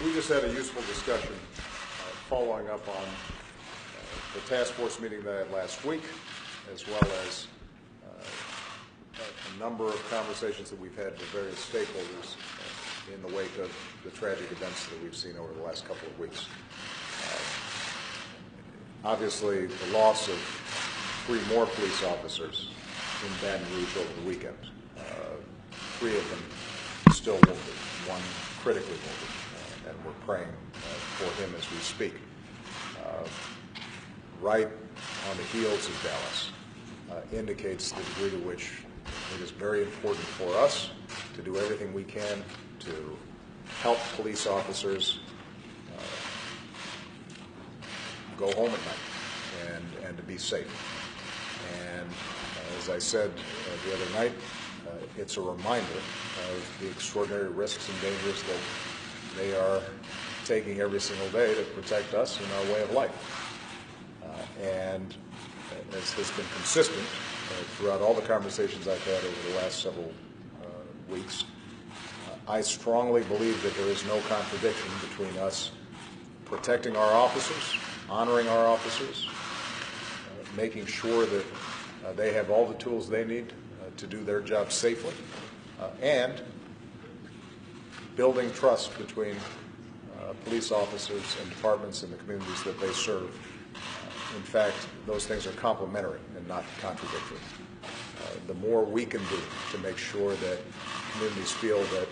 We just had a useful discussion following up on the task force meeting that I had last week, as well as a number of conversations that we've had with various stakeholders in the wake of the tragic events that we've seen over the last couple of weeks. Obviously, the loss of 3 more police officers in Baton Rouge over the weekend. 3 of them still wounded, 1 critically wounded, and we're praying for him as we speak. Right on the heels of Dallas indicates the degree to which it is very important for us to do everything we can to help police officers go home at night and to be safe. And as I said the other night, it's a reminder of the extraordinary risks and dangers that they are taking every single day to protect us in our way of life. And as has been consistent throughout all the conversations I've had over the last several weeks, I strongly believe that there is no contradiction between us protecting our officers, honoring our officers, making sure that they have all the tools they need to do their job safely, and building trust between police officers and departments and the communities that they serve. In fact, those things are complementary and not contradictory. The more we can do to make sure that communities feel that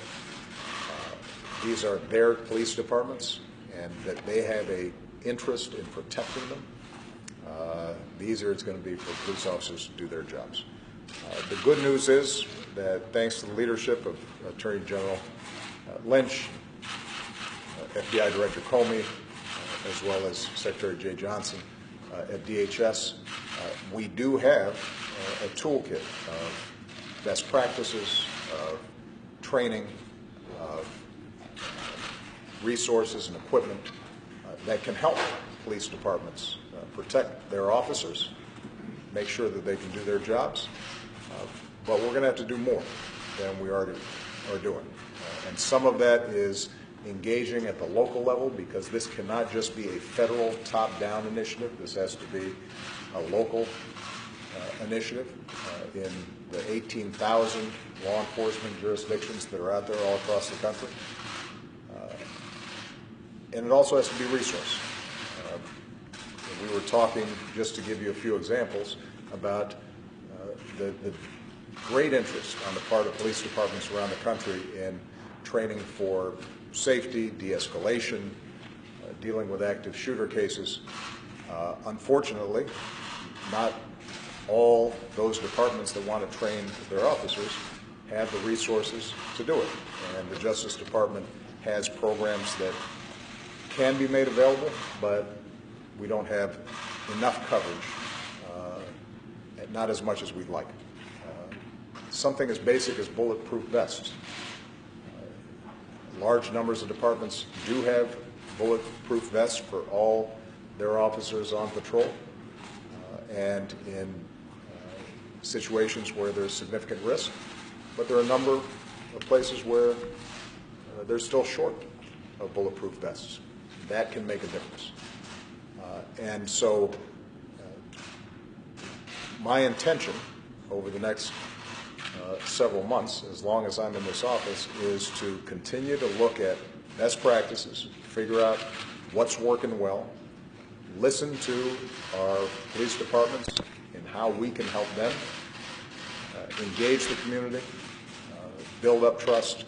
these are their police departments and that they have an interest in protecting them, the easier it's going to be for police officers to do their jobs. The good news is that thanks to the leadership of Attorney General Lynch, FBI Director Comey, as well as Secretary Jeh Johnson at DHS, we do have a toolkit of best practices, of training, of resources and equipment that can help police departments protect their officers, make sure that they can do their jobs. But we're going to have to do more than we are doing. And some of that is engaging at the local level, because this cannot just be a federal top-down initiative. This has to be a local initiative in the 18,000 law enforcement jurisdictions that are out there all across the country. And it also has to be resourced. We were talking, just to give you a few examples, about the great interest on the part of police departments around the country in training for safety, de-escalation, dealing with active shooter cases. Unfortunately, not all those departments that want to train their officers have the resources to do it. And the Justice Department has programs that can be made available, but we don't have enough coverage, not as much as we'd like. Something as basic as bulletproof vests. Large numbers of departments do have bulletproof vests for all their officers on patrol, and in situations where there's significant risk, but there are a number of places where they're still short of bulletproof vests. That can make a difference. And so my intention over the next several months, as long as I'm in this office, is to continue to look at best practices, figure out what's working well, listen to our police departments and how we can help them, engage the community, build up trust.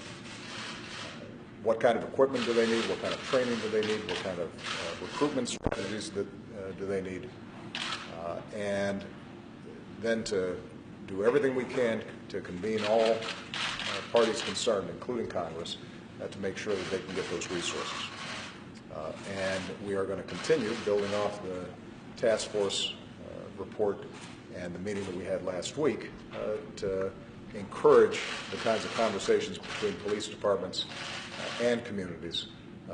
What kind of equipment do they need? What kind of training do they need? What kind of recruitment strategies do they need? And then to do everything we can to convene all parties concerned, including Congress, to make sure that they can get those resources. And we are going to continue building off the task force report and the meeting that we had last week to encourage the kinds of conversations between police departments and communities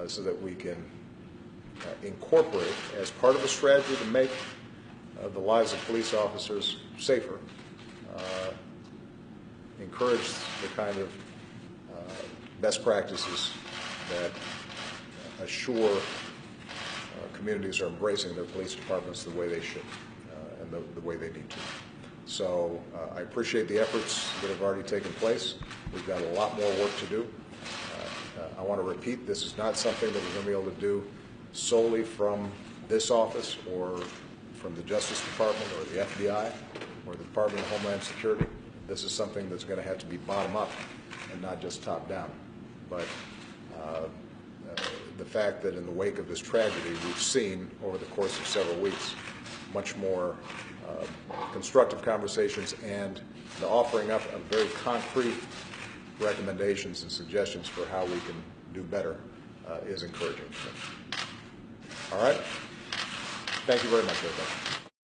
so that we can incorporate, as part of a strategy to make the lives of police officers safer, encourage the kind of best practices that assure communities are embracing their police departments the way they should and the way they need to. So I appreciate the efforts that have already taken place. We've got a lot more work to do. I want to repeat, this is not something that we're going to be able to do solely from this office or from the Justice Department or the FBI or the Department of Homeland Security. This is something that's going to have to be bottom up and not just top down. But the fact that in the wake of this tragedy, we've seen over the course of several weeks much more constructive conversations and the offering up of very concrete recommendations and suggestions for how we can do better is encouraging. All right. Thank you very much, everybody.